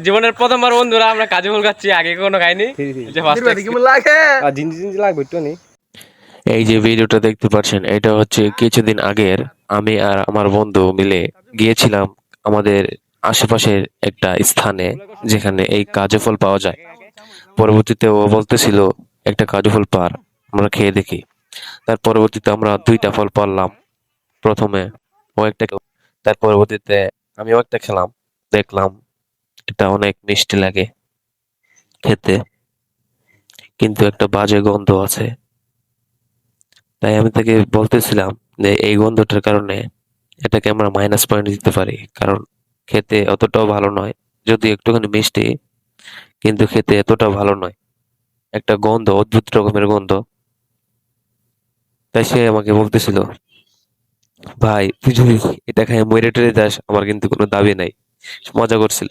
জীবনের প্রথমবার বন্ধুরা আমরা কাজু ফুল খাচ্ছি, আগে কোনো খাইনি। এই যে ভিডিওটা দেখতে পাচ্ছেন, এটা হচ্ছে কিছুদিন আগের। আমি আর আমার বন্ধু মিলে গিয়েছিলাম আমাদের আশেপাশের একটা স্থানে যেখানে এই কাজু ফল পাওয়া যায়। পরবর্তীতে ও বলতেছিল একটা কাজু ফল পার, আমরা খেয়ে দেখি। তার পরবর্তীতে আমরা দুইটা ফল পারলাম। প্রথমে ও একটা তার পরবর্তীতে আমিও একটা খেলাম, দেখলাম এটা অনেক মিষ্টি লাগে খেতে, কিন্তু একটা বাজে গন্ধ আছে। তাই আমি তাকে বলতেছিলাম যে এই গন্ধটার কারণে এটাকে আমরা মাইনাস পয়েন্ট দিতে পারি, কারণ খেতে অতটাও ভালো নয়। যদি একটুখানি মিষ্টি, কিন্তু খেতে এতটা ভালো নয়, একটা গন্ধ, অদ্ভুত রকমের গন্ধ। তাই সে আমাকে বলতেছিল, ভাই তুই যদি এটা খাই মরে টরে যাস, আমার কিন্তু কোনো দাবি নাই। মজা করছিল।